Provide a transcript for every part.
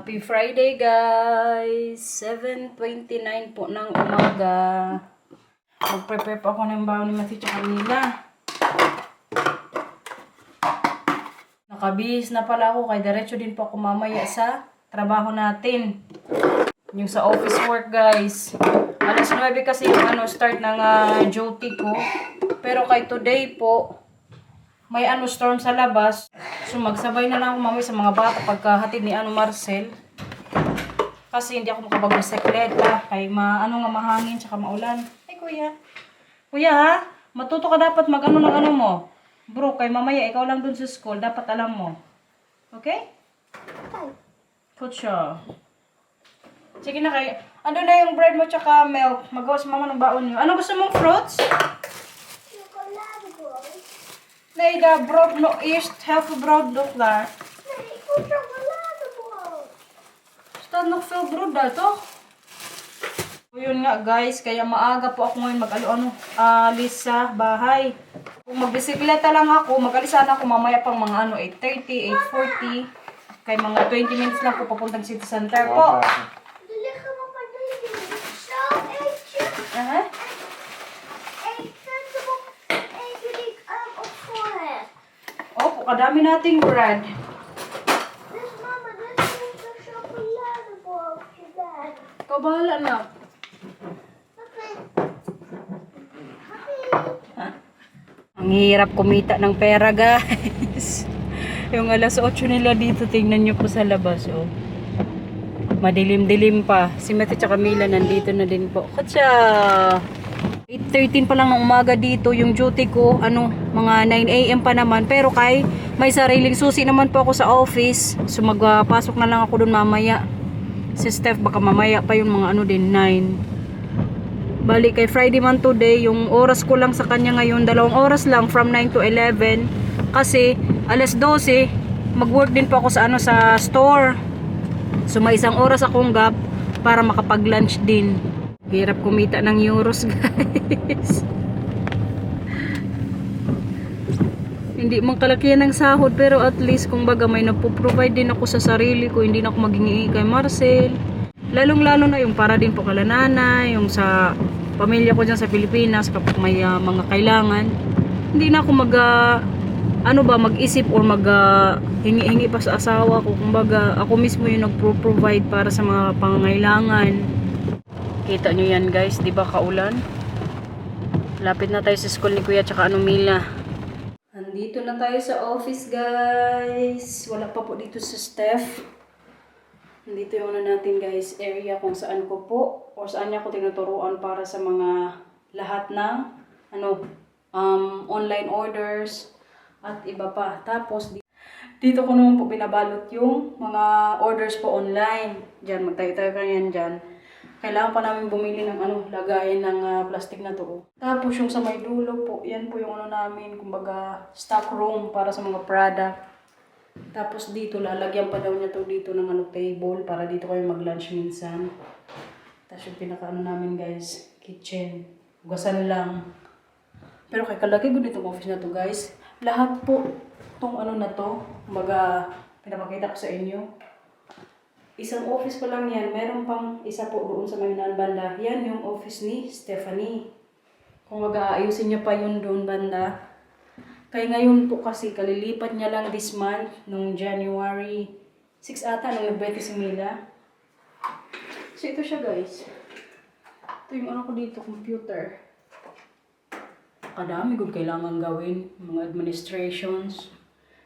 Happy Friday guys! 7:29 po ng umaga. Mag-prepare po ako ng baon ni Matthew at Camila. Nakabihis na pala ako kaya diretso din po ako mamaya sa trabaho natin. Yung sa office work guys. Alas 9 kasi yung start ng duty ko. Pero kay today po, may storm sa labas. So magsabay na lang ako mamaya sa mga bata pagkahatid ni Marcel. Kasi hindi ako makapag-bisikleta. Kaya nga mahangin tsaka maulan. Ay kuya. Kuya ha? Matuto ka dapat ng mo. Bro, kay mamaya ikaw lang dun sa school. Dapat alam mo. Okay? Kutsa. Sige na kayo. Ano na yung bread mo tsaka milk? Magawa si mama ng baon nyo. Ano gusto mong fruits? Nej, det bröd no eerst halve brood nog daar. Nee, ik moet chocoladebrood. Staat nog veel brood daar, toch? So, yun nga guys, kaya maaga po ako ngayon alis sa bahay. Kung magbisikleta lang ako, mag-alis sana ako mamaya pang mga 8:30, 8:40. Kaya mga 20 minutes lang po papuntang city center po. Er liggen nog maar 3 dingen. Zo, eentje. Eentje die ik op school heb. Opo, kadami nating bread. Dus mama, dit is een chocoladebroodje daar. Ikaw bahala na. Oké. Ang hirap kumita ng pera guys. Yung alas 8 nila dito, tingnan nyo po sa labas, oh. Madilim-dilim pa. Si Matthew at Camila nandito na din po. Kutsa! 8:13 pa lang ng umaga dito. Yung duty ko, mga 9 AM pa naman. Pero may sariling susi naman po ako sa office. So magpasok na lang ako dun mamaya. Si Steph, baka mamaya pa yung mga 9. Balik kay Friday man today, yung oras ko lang sa kanya ngayon, 2 oras lang from 9 to 11. Kasi alas 12, mag-work din po ako sa store. So may 1 oras akong gap para makapag-lunch din. Hirap kumita ng euros guys. Hindi man kalakihan ng sahod pero at least kung baga may nagpo-provide din ako sa sarili ko, hindi na ako maghingi kay Marcel. Lalong-lalo na yung para din po kala nanay, yung sa pamilya ko dyan sa Pilipinas kapag may mga kailangan. Hindi na ako mag-isip or hingi-hingi pa sa asawa ko. Kumbaga, ako mismo yung nagpro-provide para sa mga pangangailangan. Kita nyo yan guys, di ba kaulan? Lapit na tayo sa school ni Kuya tsaka Mila. Andito na tayo sa office guys. Wala pa po dito sa Steph. Nandito yung natin guys, area kung saan ko po o saan niya ako tinuturuan para sa mga lahat ng online orders at iba pa. Tapos dito ko naman po binabalot yung mga orders po online. Diyan, magtayo-tayo ka yan dyan. Kailangan pa namin bumili ng lagayan ng plastic na to. Tapos yung sa may dulo po, yan po yung namin, kumbaga stock room para sa mga product. Tapos dito, lalagyan pa daw niya to dito ng table para dito kayo mag-lunch minsan. Tapos yung pinaka namin guys, kitchen. Hugasan lang. Pero kay kalaki ko dito office na to guys. Lahat po tong na to, kumbaga pinapakita ko sa inyo. Isang office pa lang yan. Meron pang isa po doon sa may banda. Yan yung office ni Stephanie. Kung mag-aayusin niya pa yun doon banda. Kaya ngayon po kasi kalilipat niya lang this month. Nung January 6 ata, nung nagbete si Mila. So ito siya guys. Ito yung ko dito, computer. Kadami good kailangan gawin. Mga administrations.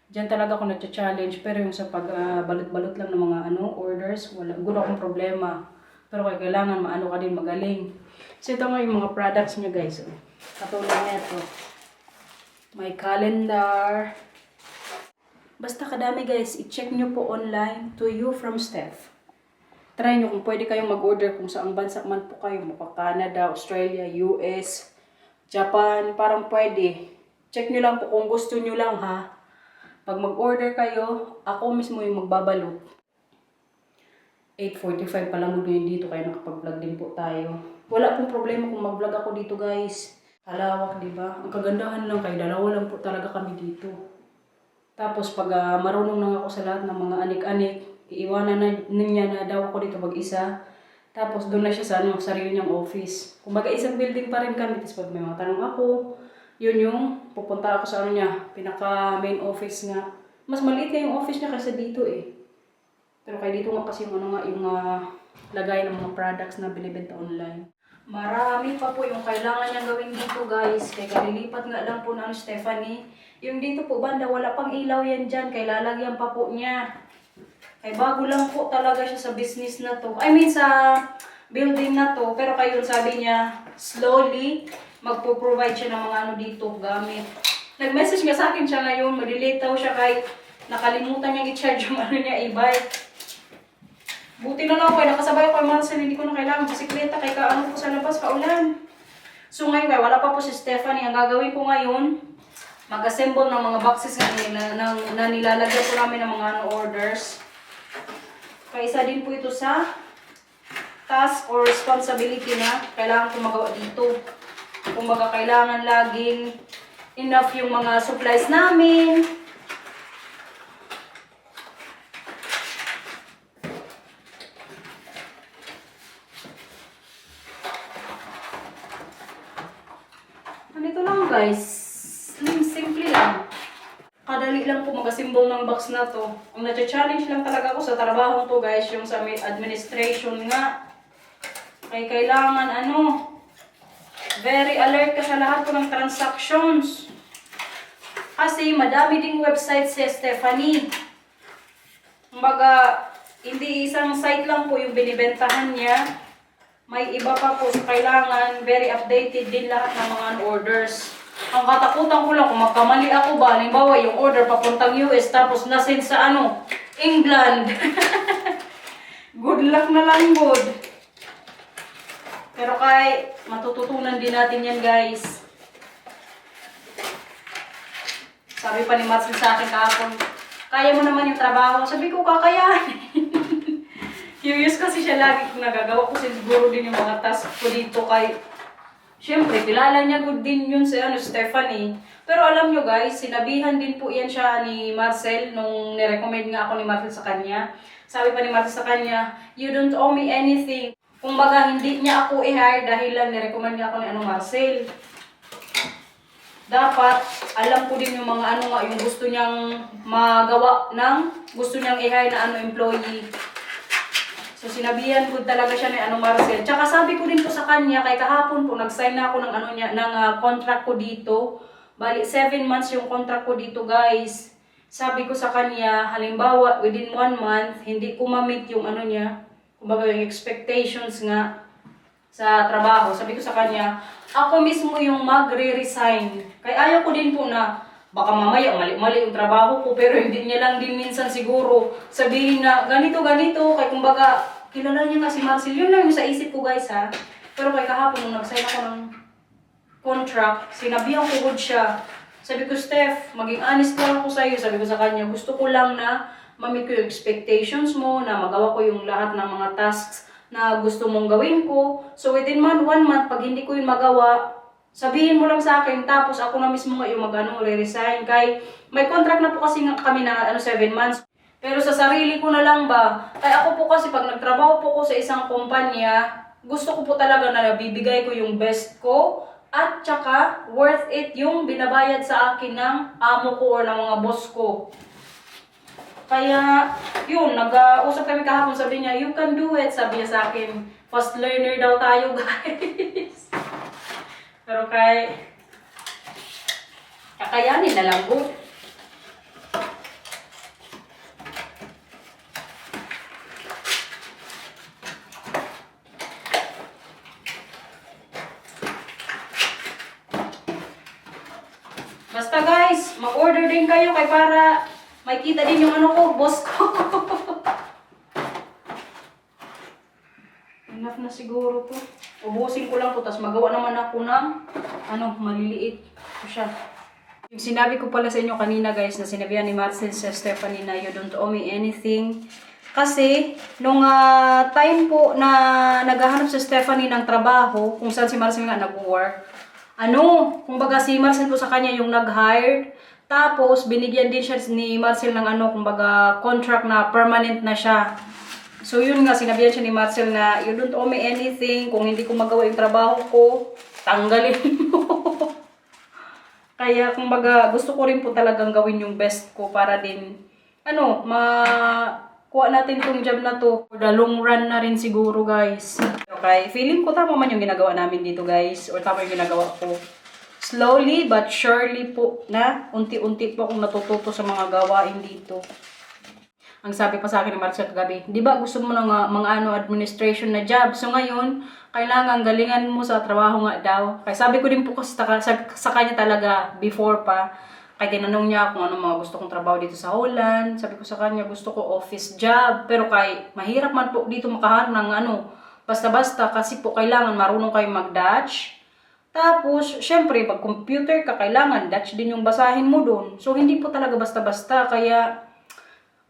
Diyan talaga ako nagcha-challenge, pero yung sa pag-balot-balot lang ng mga orders, wala akong problema. Pero kailangan ka din magaling. So ito nga yung mga products niya guys. Katulad nito. May calendar. Basta kadami guys, i-check nyo po online to you from Steph. Try nyo kung pwede kayong mag-order kung saang bansa man po kayo. Mapa Canada, Australia, US, Japan, parang pwede. Check nyo lang po kung gusto nyo lang ha. Pag mag-order kayo, ako mismo yung magbabalot. 8:45 pa lang yun dito, kaya nakapag-vlog din po tayo. Wala pong problema kung mag-vlog ako dito guys. Kalawak, di ba? Ang kagandahan lang kayo, 2 lang po talaga kami dito. Tapos pag marunong na ako sa lahat ng mga anik-anik, iiwanan na niya na daw ako dito mag-isa. Tapos doon na siya sa sarili niyang office. Kumbaga isang building pa rin kami. Tapos pag may mga tanong ako, yun yung pupunta ako sa niya, pinaka main office nga. Mas maliit na yung office niya kaysa dito eh. Pero kaya dito nga kasi yung yung lagay ng mga products na binibenta online. Marami pa po yung kailangan niya gawin dito guys. Kaya kalilipat nga lang po na Stephanie. Yung dito po banda, wala pang ilaw yan dyan. Kaya lalagyan pa po niya. Kaya bago lang po talaga siya sa business na to. I mean sa building na to. Pero kayo sabi niya, slowly magpo-provide siya ng mga dito gamit. Nag-message nga sa akin siya ngayon. Malilate daw siya kay nakalimutan niyang i-charge yung niya e-bike. Buti na lang ako, nakasabay ko yung Marcel, hindi ko na kailangan bisikleta kay kaano ko sa labas, kaulan. So ngayon, kaya wala pa po si Stephanie. Ang gagawin ko ngayon, mag-assemble ng mga boxes na nilalagyan po namin ng mga orders. Kaya isa din po ito sa task or responsibility na kailangan ko magawa dito. Kumbaga kailangan laging enough yung mga supplies namin. Ganito lang guys. Simple lang. Kadali lang po mag-assemble ng box na to. Ang na-challenge lang talaga ako sa trabaho to guys, yung sa administration nga. Kaya kailangan very alert ka sa lahat po ng transactions. Kasi madami ding website si Stephanie. Kumbaga, hindi isang site lang po yung binibentahan niya. May iba pa po sa kailangan, very updated din lahat ng mga orders. Ang katakutan ko lang kung magkamali ako ba, halimbawa yung order papuntang US tapos nasend sa England. Good luck na lang, good. Pero kay matututunan din natin yan guys. Sabi pa ni Marcel sa akin kahapon, kaya mo naman yung trabaho. Sabi ko, kakayanin. Curious kasi siya lagi kung nagagawa ko siguro din yung mga task ko dito kay siyempre, kilala niya good din yun si Stephanie. Pero alam nyo guys, sinabihan din po yan siya ni Marcel nung nirecommend nga ako ni Marcel sa kanya. Sabi pa ni Marcel sa kanya, you don't owe me anything. Kung baga, hindi niya ako i-hire dahil lang nirecommend nga ako ni Marcel. Dapat, alam ko din yung mga yung gusto niyang magawa gusto niyang i-hire na employee. So, sinabihan ko talaga siya ni Marcel. Tsaka sabi ko din po sa kanya, kay kahapon po, nag-sign na ako ng contract ko dito. Bali, 7 months yung contract ko dito, guys. Sabi ko sa kanya, halimbawa, within 1 month, hindi ko ma-meet yung kumbaga yung expectations nga sa trabaho. Sabi ko sa kanya, ako mismo yung magre-resign. Kaya ayaw ko din po na, baka mamaya mali-mali yung trabaho ko, pero hindi niya lang din minsan siguro sabihin na ganito, kaya kumbaga, kilala niya nga si Marcel. Yun lang yung sa isip ko guys ha. Pero kay kahapon nung nag-sign ako ng contract, sinabihan ko good siya. Sabi ko, Steph, maging honest lang ako sa'yo. Sabi ko sa kanya, gusto ko lang na ma-meet ko yung expectations mo, na magawa ko yung lahat ng mga tasks na gusto mong gawin ko. So within 1 month, pag hindi ko yung magawa, sabihin mo lang sa akin, tapos ako na mismo nga yung re-resign. Kay may contract na po kasi kami na 7 months. Pero sa sarili ko na lang ba, kaya ako po kasi pag nagtrabaho po ko sa isang kumpanya, gusto ko po talaga na nabibigay ko yung best ko, at tsaka worth it yung binabayad sa akin ng amo ko or ng mga boss ko. Kaya, yun, nag-usap kami kahapon, sabi niya, you can do it, sabi niya sa akin. Fast learner daw tayo, guys. Pero kakayanin na lang po. Basta guys, mag-order din kayo kay para may kita din yung boss ko. Enough na siguro to. Ubusin ko lang to, tapos magawa naman ako ng maliliit ko siya. Yung sinabi ko pala sa inyo kanina guys, na sinabihan ni Marcel sa Stephanie na you don't owe me anything. Kasi, nung time po na naghahanap si Stephanie ng trabaho, kung saan si Marcel nga nag-work, kumbaga si Marcel po sa kanya yung nag-hired, Tapos, binigyan din siya ni Marcel ng ano, kumbaga, contract na permanent na siya. So, yun nga, sinabihan siya ni Marcel na, you don't owe me anything. Kung hindi ko magawa yung trabaho ko, tanggalin mo. Kaya, kumbaga, gusto ko rin po talagang gawin yung best ko para din, ano, kuha natin tong job na to. For the long run na rin siguro, guys. Okay, feeling ko tama man yung ginagawa namin dito, guys. Or tama yung ginagawa ko. Slowly but surely po na unti-unti po akong natututo sa mga gawain dito. Ang sabi pa sa akin ni Marcia kagabi, di ba gusto mo ng mga administration na job? So ngayon, kailangan galingan mo sa trabaho nga daw. Kaya sabi ko din po kasi sa kanya talaga before pa. Kaya tinanong niya kung ano mga gusto kong trabaho dito sa Holland. Sabi ko sa kanya, gusto ko office job. Pero kay mahirap man po dito makahanap ng ano, basta-basta kasi po kailangan marunong kayo mag-Dutch. Tapos, syempre, pag computer ka, kailangan Dutch din yung basahin mo doon. So, hindi po talaga basta-basta. Kaya,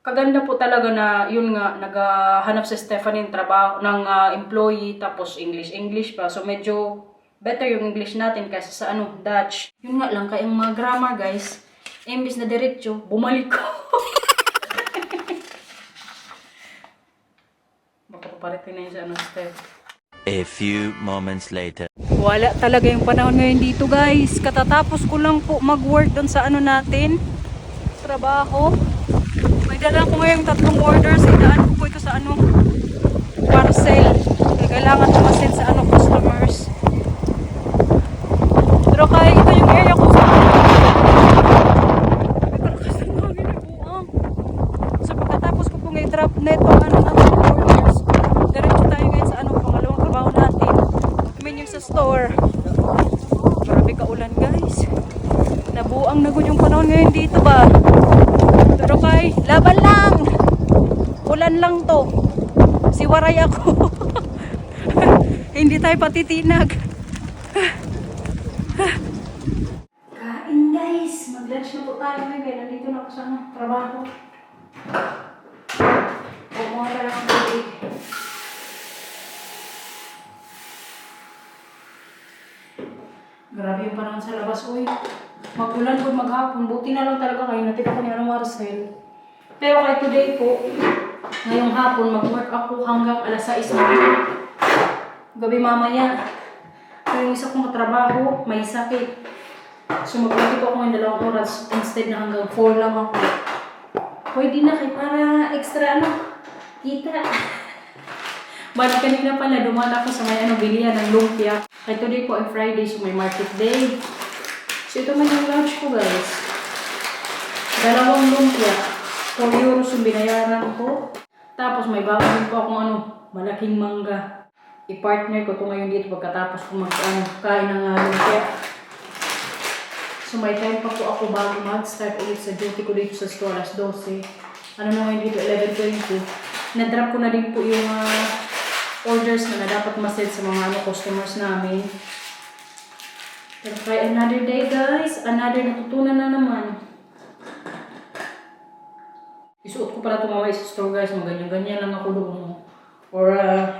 kaganda po talaga na, yun nga, naghahanap si Stephanie ng trabaho, ng employee, tapos English pa. So, medyo better yung English natin kaysa sa ano, Dutch. Yun nga lang, kaya yung mga grammar, guys, imbis na diretso, bumalik ko. Baka paparitin na yun sa ano, Steph. A few moments later. Wala talaga yung panahon ngayon dito, guys. Katatapos ko lang po mag-work doon sa ano natin, trabaho. May dala ko ngayong 3 orders. Idaan ko po ito sa ano, parcel. Kaya kailangan tumasin sa ano, customers. Pero kaya ito yung area ko sa so pagkatapos ko po ngayon drop neto ano natin orders. Diretso tayo ngayon sa ano, pangalawang trabaho natin. Yung sa store. Grabe ka ulan, guys. Nabuang na yung panahon ngayon dito ba? Pero kay, laban lang. Ulan lang to. Siwaray ako. Hindi tayo patitinag. Kain, guys. Mag-lunch na po tayo ngayon. Nandito na ako sa trabaho. Kumuha na lang ang tubig. Grabe yung panahon sa labas. Uy, mag-ulan po maghapon. Buti na lang talaga kayo. Natip ako ni ano Marcel. Pero kay today po, ngayong hapon, mag-work ako hanggang alas 6 na. Gabi mamaya. Pero yung isa kong katrabaho, may sakit. So mag-work ako ng 2 oras instead na hanggang 4 lang ako. Pwede na kayo para extra ano, kita. Bali kanina pala, dumaan ako sa may bilihan ng lumpia. Kaya today po ay Friday, so may market day. So ito man yung lunch ko, guys. 2 lumpia. 4 euros yung binayaran ko. Tapos may bago din po akong malaking mangga. I-partner ko ito ngayon dito pagkatapos ko kain ng lumpia. So may time pa po ako bago mag-start ulit sa duty ko dito sa store alas 12. Ano na ngayon dito, 11:20. Na-drop ko na din po yung orders na dapat ma-send sa mga customers namin. Pero kaya another day, guys. Another natutunan na naman. Isuot ko pala tumaway sa store, guys. Ganyan-ganyan lang ako doon. Or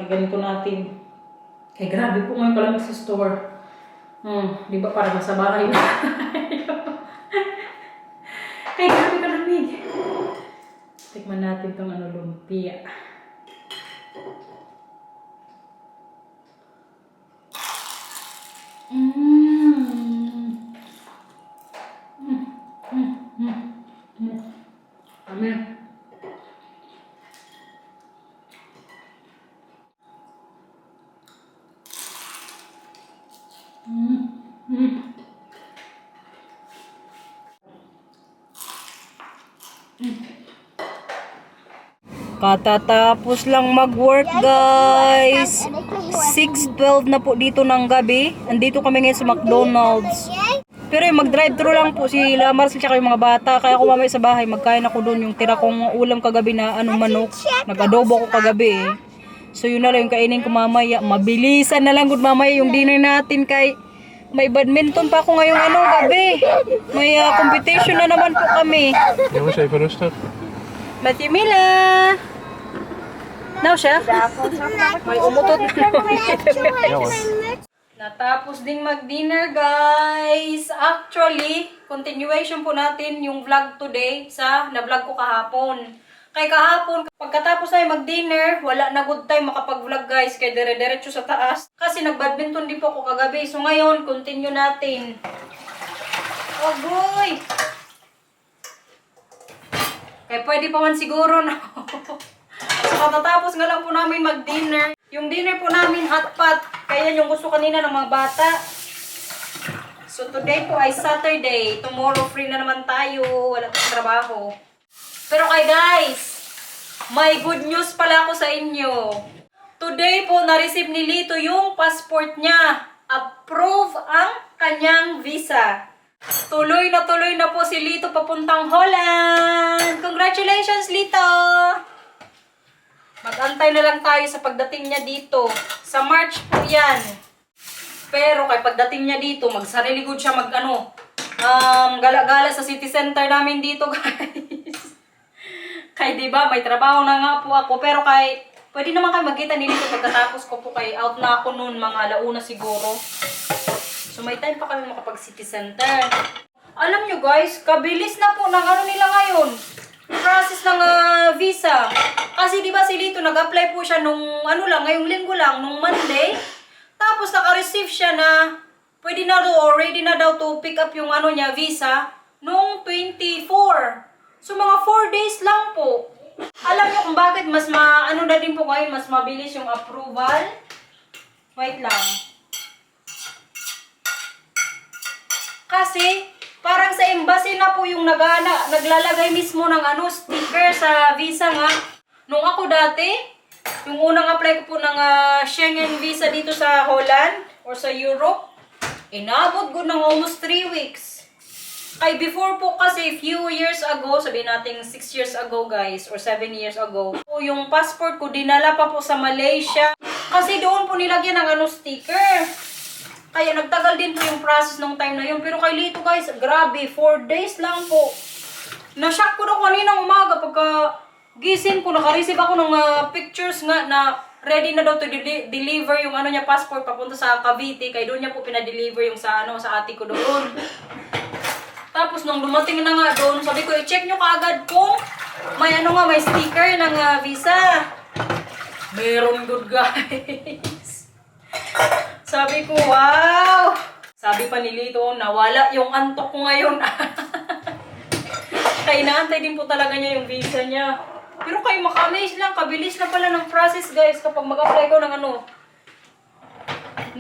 ganito natin. Kaya grabe po ngayon pala sa store. Di ba parang nasa bahay na. Kaya grabe ka lamig. Tikman natin itong lumpia. Amen. Katatapos lang mag-work, guys. 6:12 na po dito ng gabi. Andito kami ngayon sa McDonald's. Pero yung mag-drive-thru lang po sila Marcel tsaka yung mga bata. Kaya ako mamaya sa bahay, magkain ako doon yung tira kong ulam kagabi na manok. Nag-adobo ko kagabi eh. So yun na lang yung kainin ko mamaya. Mabilisan na lang good mamaya yung dinner natin kay may badminton pa ako ngayong gabi. May competition na naman po kami. Matthew Mila! Now siya? May umutot na naman. Natapos ding mag-dinner, guys. Actually, continuation po natin yung vlog today sa na-vlog ko kahapon. Kay kahapon, pagkatapos na mag-dinner, wala na good time makapag-vlog, guys. Kaya dire-diretso sa taas. Kasi nag-badminton din po ako kagabi. So ngayon, continue natin. Oh, boy! Kaya pwede pa man siguro na. So katatapos nga lang po namin mag-dinner. Yung dinner po namin hot pot. Kaya yung gusto kanina ng mga bata. So today po ay Saturday. Tomorrow free na naman tayo. Wala pang trabaho. Pero kay guys, may good news pala ako sa inyo. Today po na-receive ni Lito yung passport niya. Approve ang kanyang visa. Tuloy na po si Lito papuntang Holland. Congratulations, Lito! Mag-antay na lang tayo sa pagdating niya dito. Sa March po yan. Pero kay pagdating niya dito, magsarili good siya gala-gala sa city center namin dito, guys. Kay diba, may trabaho na nga po ako. Pero kay, pwede naman kayo magkita nilito pagkatapos ko po kay out na ako noon, mga alauna siguro. So may time pa kami makapag city center. Alam nyo guys, kabilis na po ng ano nila ngayon. Process ng visa. Kasi di ba si Lito nag-apply po siya nung ano lang, ngayong linggo lang, nung Monday. Tapos naka-receive siya na pwede na daw, ready na daw to pick up yung ano niya, visa, nung 24. So mga 4 days lang po. Alam niyo kung bakit mas ano na din po ngayon, mas mabilis yung approval? Wait lang. Kasi parang sa embassy na po yung naglalagay mismo ng sticker sa visa nga. Nung ako dati, yung unang apply ko po ng Schengen visa dito sa Holland or sa Europe, inabot ko ng almost 3 weeks. Ay before po kasi few years ago, sabihin natin 6 years ago guys, or 7 years ago, po yung passport ko dinala pa po sa Malaysia. Kasi doon po nilagyan ng sticker. Kaya nagtagal din po yung process nung time na yun. Pero kay Lito guys, grabe, 4 days lang po. Na-shock ko daw kaninang umaga pagka gising ko, naka-receive ako ng pictures nga na ready na daw to deliver yung niya passport papunta sa Cavite. Kaya doon niya po pinadeliver yung sa ate ko doon. Tapos nung dumating na nga doon, sabi ko i-check nyo kaagad kung may may sticker ng visa. Meron good guys. Sabi ko, wow! Sabi pa ni Lito, nawala yung antok ko ngayon. Kaya inaantay din po talaga niya yung visa niya. Pero kayo maka-amaze lang, kabilis na pala ng process guys kapag mag-apply ko ng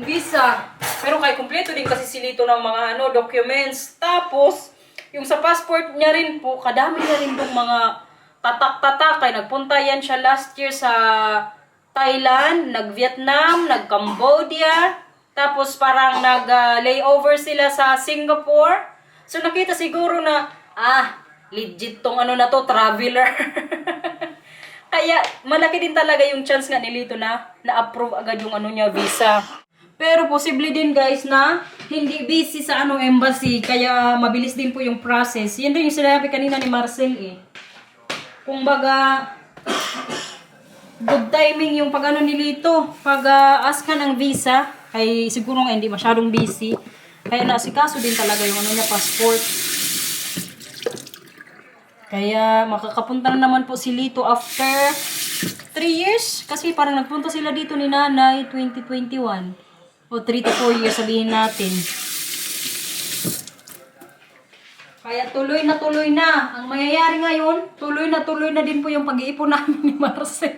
visa. Pero kaya kumpleto din kasi si Lito ng mga documents. Tapos, yung sa passport niya rin po, kadami na rin dong mga tatak-tatak. Kaya nagpunta yan siya last year sa Thailand, nag-Vietnam, nag-Cambodia, tapos parang nag-layover sila sa Singapore. So nakita siguro na, legit tong na to, traveler. Kaya malaki din talaga yung chance nga ni Lito na na-approve agad yung niya, visa. Pero posible din guys na hindi busy sa embassy, kaya mabilis din po yung process. Yan din yung sinabi kanina ni Marcel Kung baga, good timing yung pag ni Lito. Pag ask ka ng visa, ay siguro nga hindi masyadong busy. Kaya nasikaso din talaga yung niya, passport. Kaya makakapunta na naman po si Lito after 3 years. Kasi parang nagpunta sila dito ni Nanay 2021. O 3 to 4 years sabihin natin. Kaya tuloy na. Ang mangyayari ngayon, tuloy na din po yung pag-iipon namin ni Marcel.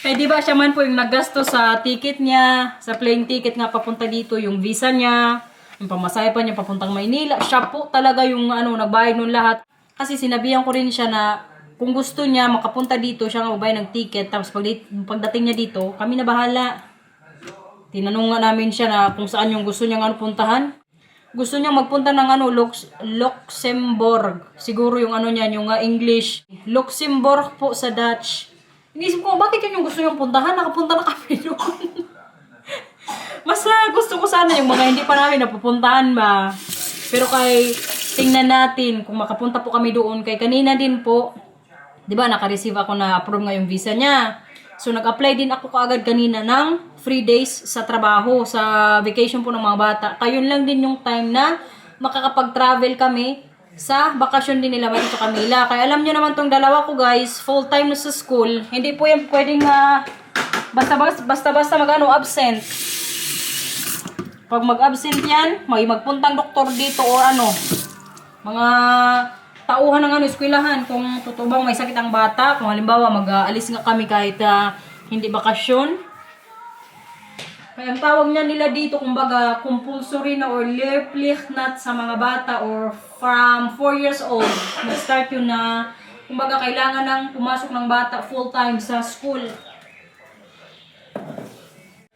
Kaya diba siya man po yung naggasto sa ticket niya, sa plane ticket nga papunta dito, yung visa niya, yung pamasahe pa niya papuntang Maynila. Siya po talaga yung nagbayad nun lahat. Kasi sinabihan ko rin siya na kung gusto niya makapunta dito, siya nga magbayad ng ticket. Tapos pagdating niya dito, kami na bahala. Tinanong nga namin siya na kung saan yung gusto niya puntahan. Gusto niya magpunta ng Luxembourg. Siguro yung niya, yung English. Luxembourg po sa Dutch. Inisip ko, bakit yun yung gusto niyong puntahan? Nakapunta na kami doon. Mas gusto ko sana yung mga hindi pa namin napupuntahan ba. Pero tingnan natin kung makapunta po kami doon. Kay kanina din po, di ba naka-receive ako na approve nga yung visa niya. So, nag-apply din ako kaagad kanina ng 3 days sa trabaho, sa vacation po ng mga bata. Kayon lang din yung time na makakapag-travel kami sa bakasyon din nila Matito Camila. Kaya alam nyo naman tong dalawa ko guys, full-time na sa school. Hindi po yan pwedeng basta-basta absent. Pag mag-absent yan, may magpuntang doktor dito o mga tauhan ng eskwelahan kung totoo bang may sakit ang bata. Kung halimbawa mag-aalis nga kami kahit hindi bakasyon. Kaya ang tawag niya nila dito kumbaga compulsory na or lehrpflicht sa mga bata or from 4 years old. Nag-start yun na kumbaga kailangan ng pumasok ng bata full-time sa school.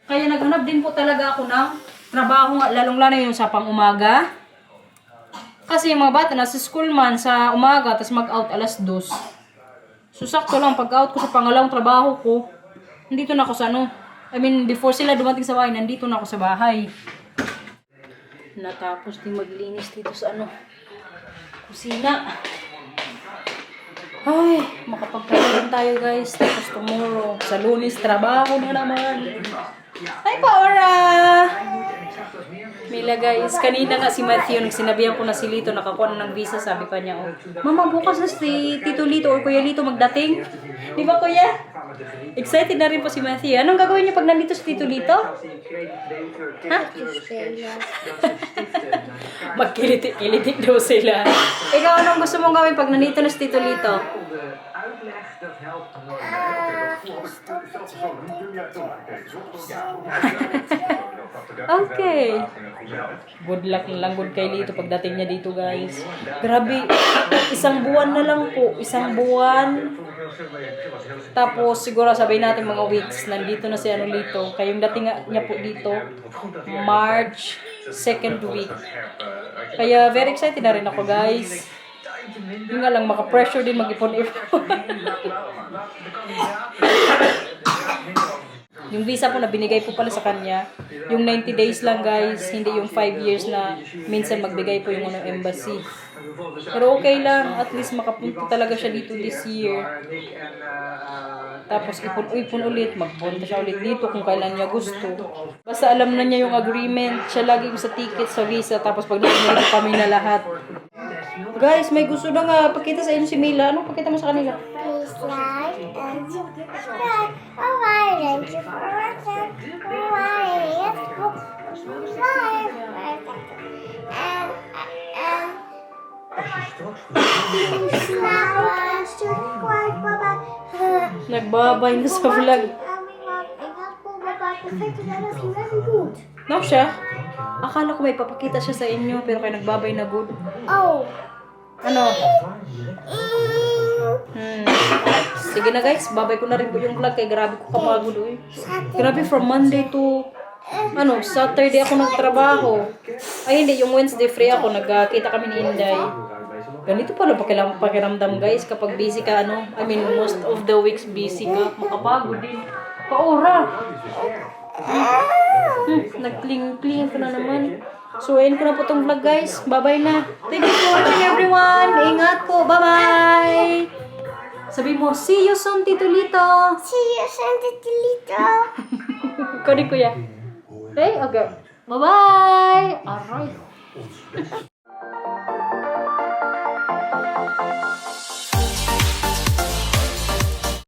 Kaya naghanap din po talaga ako ng trabaho nga, lalong-lalo yung sa pang-umaga. Kasi yung mga bata nasa school man sa umaga, tapos mag-out alas 2. So, sakto lang, pag-out ko sa pangalawang trabaho ko, nandito na ako sa before sila dumating sa bahay, nandito na ako sa bahay. Natapos din maglinis dito sa kusina. Ay, makapagpalit tayo guys. Tapos tomorrow, sa Lunes, trabaho na naman. Hi, Paora! Mila guys, kanina nga si Matthew, nung sinabihan ko na si Lito, nakakuha na ng visa, sabi pa niya, Mama, bukas na si Tito Lito or Kuya Lito magdating. Di ba, Kuya? Excited na rin po si Matthew. Anong gagawin niya pag nandito si Tito Lito? Ha? Magkilitik-kilitik daw sila. Ikaw, anong gusto mong gawin pag nandito na si Tito Lito? Okay. Good luck na lang good kay Lito pagdating niya dito guys. Grabe, isang buwan na lang po. Isang buwan. Tapos siguro sabihin natin mga weeks. Nandito na si Lito. Kayong dating niya po dito March 2nd week. Kaya very excited na rin ako guys. Yung nga lang maka-pressure din mag-ipon-ipon. Yung visa po na binigay po pala sa kanya, yung 90 days lang guys, hindi yung 5 years na minsan magbigay po yung embassy. Pero okay lang, at least makapunta talaga siya dito this year. Tapos ipon ulit, magpunta siya ulit dito kung kailan niya gusto. Basta alam na niya yung agreement, siya lagi sa ticket, sa visa, tapos pag nakuha kami na lahat. Guys, may gusto na nga pakita sa inyo si Mila. Anong pakita mo sa kanila? Please like and subscribe. Bye-bye. Thank you for watching. Bye-bye. Nagbabay na sa vlog. No siya? Akala ko may papakita siya sa inyo pero kayo nagbabay na good. Oh. Ano? Sige na guys, babay ko na rin po yung vlog kay grabe ko kapagod eh. Grabe from Monday to Saturday ako nagtrabaho. Ay hindi, yung Wednesday free ako, nagkita kami ni Inday. Ganito pala pakiramdam guys kapag busy ka most of the weeks busy ka, makapagod din. Paora. Nagkling-kling ka na naman. So, ayun ko na po itong vlog guys. Bye-bye na. Thank you for watching everyone. Ingat po. Bye-bye. Sabi mo, see you soon, Tito Lito. See you soon, Tito Lito. Kunin ko yan. Okay? Okay. Bye-bye. Alright.